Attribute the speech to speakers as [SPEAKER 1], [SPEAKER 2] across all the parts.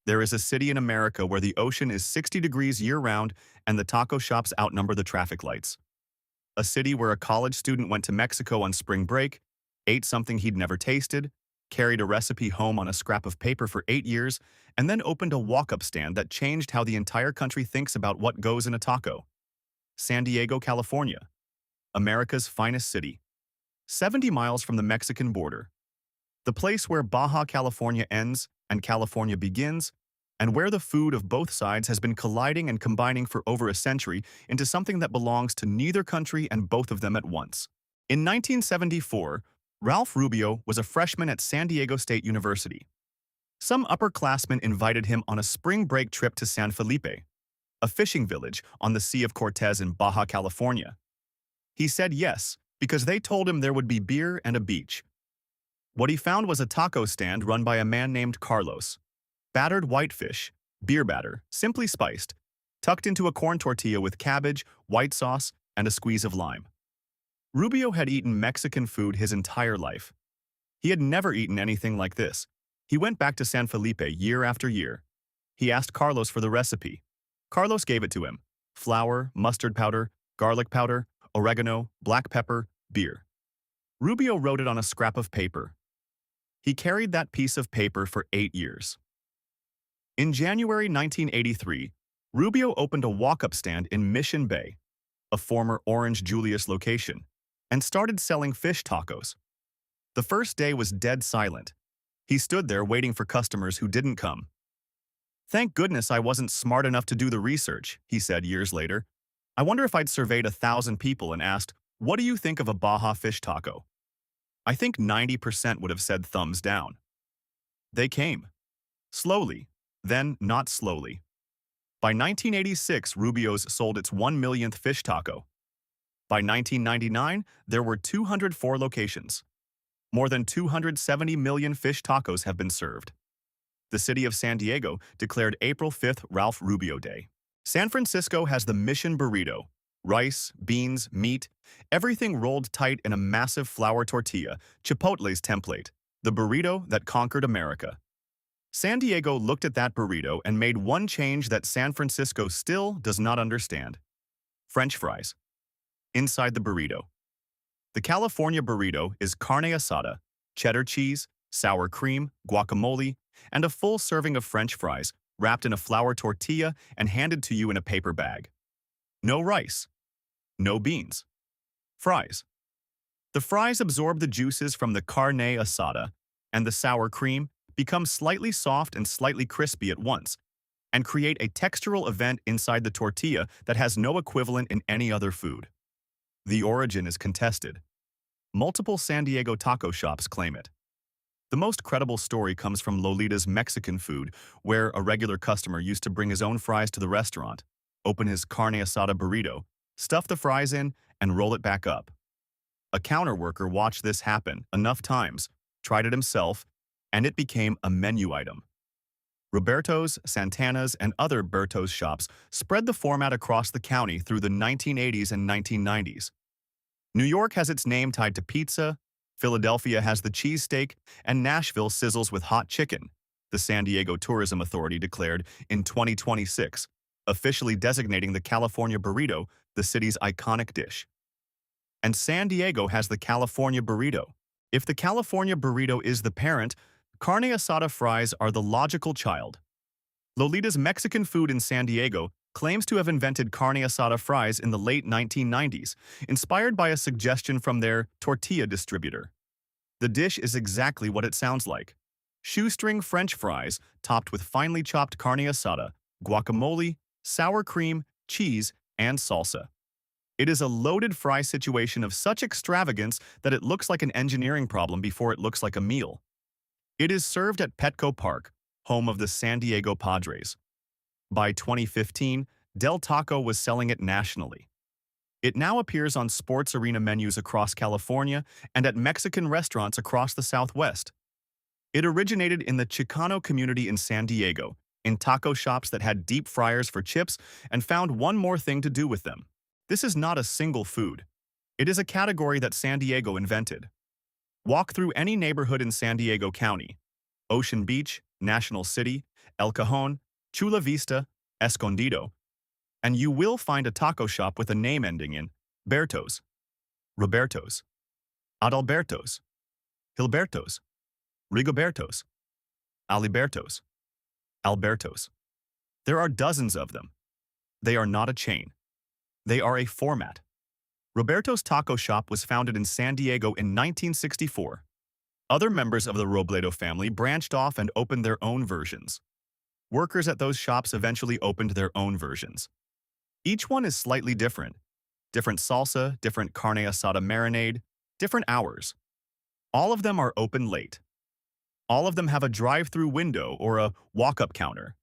[SPEAKER 1] There is a city in America where the ocean is 60 degrees year-round and the taco shops outnumber the traffic lights. A city where a college student went to Mexico on spring break, ate something he'd never tasted, carried a recipe home on a scrap of paper for 8 years, and then opened a walk-up stand that changed how the entire country thinks about what goes in a taco. San Diego, California, America's finest city, 70 miles from the Mexican border. The place where Baja California ends and California begins, and where the food of both sides has been colliding and combining for over a century into something that belongs to neither country and both of them at once. In 1974, Ralph Rubio was a freshman at San Diego State University. Some upperclassmen invited him on a spring break trip to San Felipe, a fishing village on the Sea of Cortez in Baja California. He said yes, because they told him there would be beer and a beach. What he found was a taco stand run by a man named Carlos. Battered whitefish, beer batter, simply spiced, tucked into a corn tortilla with cabbage, white sauce, and a squeeze of lime. Rubio had eaten Mexican food his entire life. He had never eaten anything like this. He went back to San Felipe year after year. He asked Carlos for the recipe. Carlos gave it to him. Flour, mustard powder, garlic powder, oregano, black pepper, beer. Rubio wrote it on a scrap of paper. He carried that piece of paper for 8 years. In January 1983, Rubio opened a walk-up stand in Mission Bay, a former Orange Julius location, and started selling fish tacos. The first day was dead silent. He stood there waiting for customers who didn't come. "Thank goodness I wasn't smart enough to do the research," he said years later. "I wonder if I'd surveyed 1,000 people and asked, 'What do you think of a Baja fish taco?' I think 90% would have said thumbs down." They came. Slowly, then not slowly. By 1986, Rubio's sold its 1 millionth fish taco. By 1999, there were 204 locations. More than 270 million fish tacos have been served. The city of San Diego declared April 5th Ralph Rubio Day. San Francisco has the Mission Burrito. Rice, beans, meat, everything rolled tight in a massive flour tortilla, Chipotle's template, the burrito that conquered America. San Diego looked at that burrito and made one change that San Francisco still does not understand: French fries. Inside the burrito. The California burrito is carne asada, cheddar cheese, sour cream, guacamole, and a full serving of French fries wrapped in a flour tortilla and handed to you in a paper bag. No rice. No beans. Fries. The fries absorb the juices from the carne asada, and the sour cream become slightly soft and slightly crispy at once, and create a textural event inside the tortilla that has no equivalent in any other food. The origin is contested. Multiple San Diego taco shops claim it. The most credible story comes from Lolita's Mexican food, where a regular customer used to bring his own fries to the restaurant, open his carne asada burrito, stuff the fries in, and roll it back up. A counter worker watched this happen enough times, tried it himself, and it became a menu item. Roberto's, Santana's, and other Berto's shops spread the format across the county through the 1980s and 1990s. New York has its name tied to pizza, Philadelphia has the cheesesteak, and Nashville sizzles with hot chicken, the San Diego Tourism Authority declared in 2026, officially designating the California burrito the city's iconic dish. And San Diego has the California burrito. If the California burrito is the parent, carne asada fries are the logical child. Lolita's Mexican food in San Diego claims to have invented carne asada fries in the late 1990s, inspired by a suggestion from their tortilla distributor. The dish is exactly what it sounds like: shoestring French fries topped with finely chopped carne asada, guacamole, sour cream, cheese, and salsa. It is a loaded fry situation of such extravagance that it looks like an engineering problem before it looks like a meal. It is served at Petco Park, home of the San Diego Padres. By 2015, Del Taco was selling it nationally. It now appears on sports arena menus across California and at Mexican restaurants across the Southwest. It originated in the Chicano community in San Diego, in taco shops that had deep fryers for chips and found one more thing to do with them. This is not a single food. It is a category that San Diego invented. Walk through any neighborhood in San Diego County: Ocean Beach, National City, El Cajon, Chula Vista, Escondido, and you will find a taco shop with a name ending in Bertos, Robertos, Adalbertos, Hilbertos, Rigobertos, Alibertos, Albertos. There are dozens of them. They are not a chain. They are a format. Roberto's Taco Shop was founded in San Diego in 1964. Other members of the Robledo family branched off and opened their own versions. Workers at those shops eventually opened their own versions. Each one is slightly different. Different salsa, different carne asada marinade, different hours. All of them are open late. All of them have a drive-through window or a walk-up counter.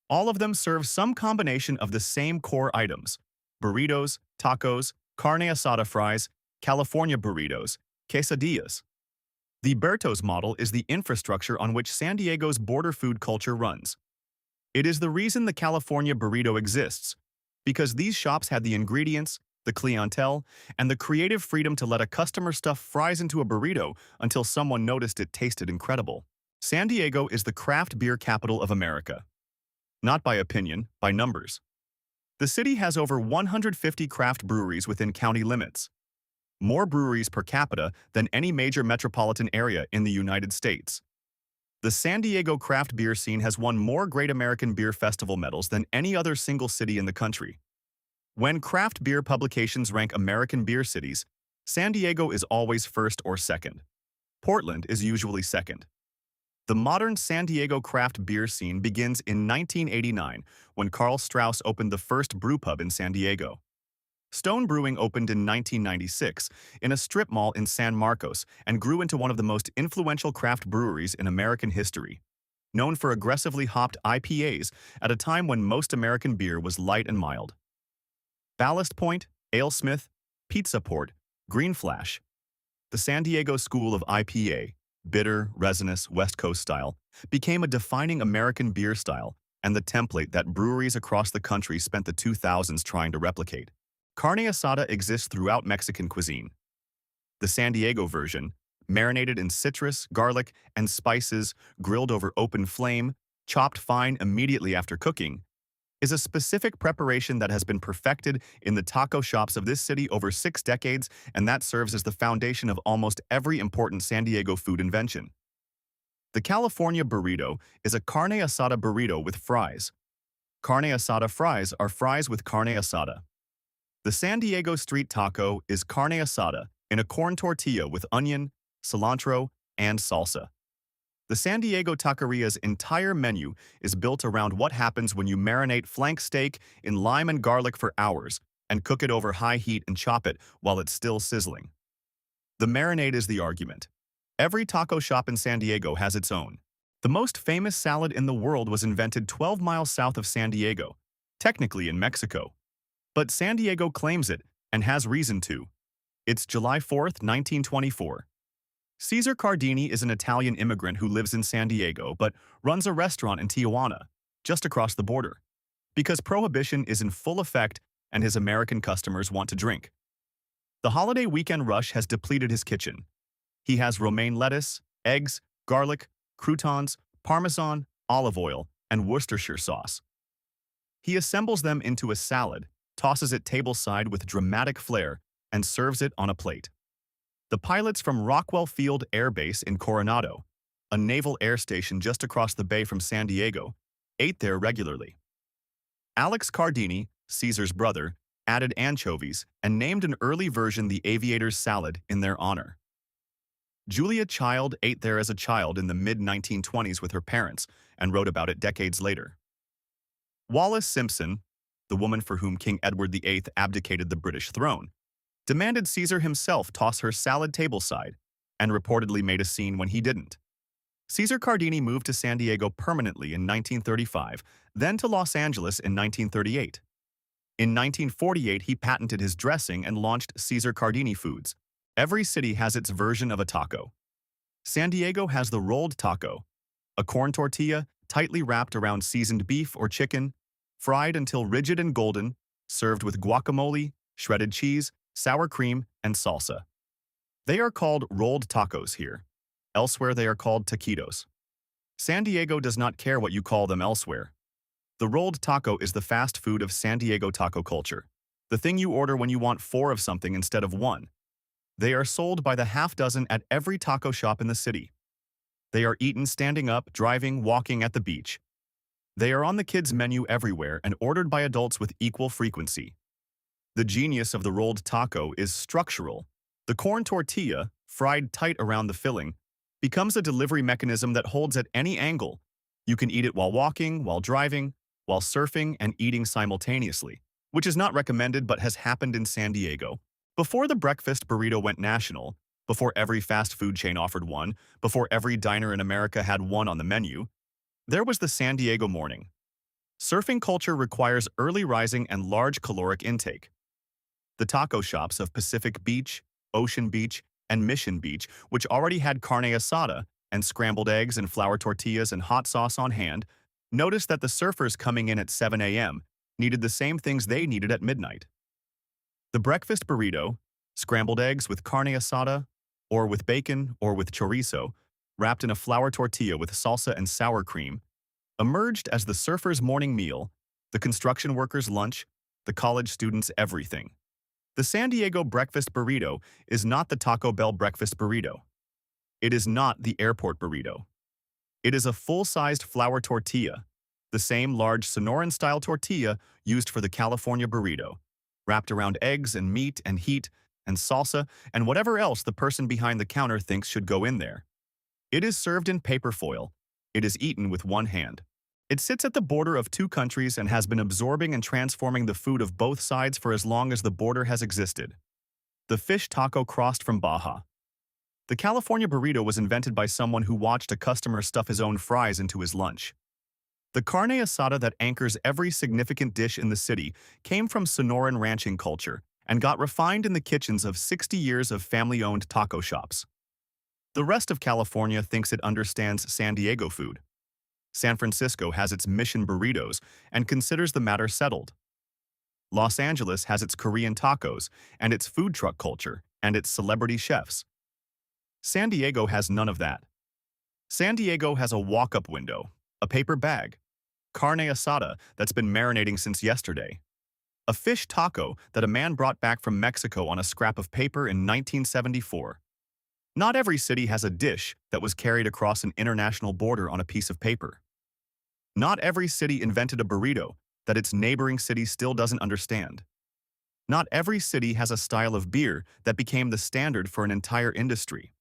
[SPEAKER 1] All of them serve some combination of the same core items: burritos, tacos, carne asada fries, California burritos, quesadillas. The Berto's model is the infrastructure on which San Diego's border food culture runs. It is the reason the California burrito exists, because these shops had the ingredients, the clientele, and the creative freedom to let a customer stuff fries into a burrito until someone noticed it tasted incredible. San Diego is the craft beer capital of America. Not by opinion, by numbers. The city has over 150 craft breweries within county limits. More breweries per capita than any major metropolitan area in the United States. The San Diego craft beer scene has won more Great American Beer Festival medals than any other single city in the country. When craft beer publications rank American beer cities, San Diego is always first or second. Portland is usually second. The modern San Diego craft beer scene begins in 1989 when Carl Strauss opened the first brewpub in San Diego. Stone Brewing opened in 1996 in a strip mall in San Marcos and grew into one of the most influential craft breweries in American history, known for aggressively hopped IPAs at a time when most American beer was light and mild. Ballast Point, AleSmith, Pizza Port, Green Flash. The San Diego School of IPA, bitter, resinous, West Coast style, became a defining American beer style and the template that breweries across the country spent the 2000s trying to replicate. Carne asada exists throughout Mexican cuisine. The San Diego version, marinated in citrus, garlic, and spices, grilled over open flame, chopped fine immediately after cooking, is a specific preparation that has been perfected in the taco shops of this city over 6 decades, and that serves as the foundation of almost every important San Diego food invention. The California burrito is a carne asada burrito with fries. Carne asada fries are fries with carne asada. The San Diego street taco is carne asada in a corn tortilla with onion, cilantro, and salsa. The San Diego Taqueria's entire menu is built around what happens when you marinate flank steak in lime and garlic for hours and cook it over high heat and chop it while it's still sizzling. The marinade is the argument. Every taco shop in San Diego has its own. The most famous salad in the world was invented 12 miles south of San Diego, technically in Mexico. But San Diego claims it and has reason to. It's July 4th, 1924. Cesar Cardini is an Italian immigrant who lives in San Diego but runs a restaurant in Tijuana, just across the border, because prohibition is in full effect and his American customers want to drink. The holiday weekend rush has depleted his kitchen. He has romaine lettuce, eggs, garlic, croutons, parmesan, olive oil, and Worcestershire sauce. He assembles them into a salad, tosses it tableside with dramatic flair, and serves it on a plate. The pilots from Rockwell Field Air Base in Coronado, a naval air station just across the bay from San Diego, ate there regularly. Alex Cardini, Caesar's brother, added anchovies and named an early version the Aviator's Salad in their honor. Julia Child ate there as a child in the mid-1920s with her parents and wrote about it decades later. Wallis Simpson, the woman for whom King Edward VIII abdicated the British throne, demanded Caesar himself toss her salad tableside, and reportedly made a scene when he didn't. Caesar Cardini moved to San Diego permanently in 1935, then to Los Angeles in 1938. In 1948, he patented his dressing and launched Caesar Cardini Foods. Every city has its version of a taco. San Diego has the rolled taco, a corn tortilla tightly wrapped around seasoned beef or chicken, fried until rigid and golden, served with guacamole, shredded cheese, sour cream, and salsa. They are called rolled tacos here. Elsewhere they are called taquitos. San Diego does not care what you call them elsewhere. The rolled taco is the fast food of San Diego taco culture. The thing you order when you want four of something instead of one. They are sold by the half dozen at every taco shop in the city. They are eaten standing up, driving, walking at the beach. They are on the kids' menu everywhere and ordered by adults with equal frequency. The genius of the rolled taco is structural. The corn tortilla, fried tight around the filling, becomes a delivery mechanism that holds at any angle. You can eat it while walking, while driving, while surfing and eating simultaneously, which is not recommended but has happened in San Diego. Before the breakfast burrito went national, before every fast food chain offered one, before every diner in America had one on the menu, there was the San Diego morning. Surfing culture requires early rising and large caloric intake. The taco shops of Pacific Beach, Ocean Beach, and Mission Beach, which already had carne asada and scrambled eggs and flour tortillas and hot sauce on hand, noticed that the surfers coming in at 7 a.m. needed the same things they needed at midnight. The breakfast burrito, scrambled eggs with carne asada, or with bacon, or with chorizo, wrapped in a flour tortilla with salsa and sour cream, emerged as the surfers' morning meal, the construction workers' lunch, the college students' everything. The San Diego breakfast burrito is not the Taco Bell breakfast burrito. It is not the airport burrito. It is a full-sized flour tortilla, the same large Sonoran-style tortilla used for the California burrito, wrapped around eggs and meat and heat and salsa and whatever else the person behind the counter thinks should go in there. It is served in paper foil. It is eaten with one hand. It sits at the border of two countries and has been absorbing and transforming the food of both sides for as long as the border has existed. The fish taco crossed from Baja. The California burrito was invented by someone who watched a customer stuff his own fries into his lunch. The carne asada that anchors every significant dish in the city came from Sonoran ranching culture and got refined in the kitchens of 60 years of family-owned taco shops. The rest of California thinks it understands San Diego food. San Francisco has its Mission burritos and considers the matter settled. Los Angeles has its Korean tacos and its food truck culture and its celebrity chefs. San Diego has none of that. San Diego has a walk-up window, a paper bag, carne asada that's been marinating since yesterday, a fish taco that a man brought back from Mexico on a scrap of paper in 1974. Not every city has a dish that was carried across an international border on a piece of paper. Not every city invented a burrito that its neighboring city still doesn't understand. Not every city has a style of beer that became the standard for an entire industry.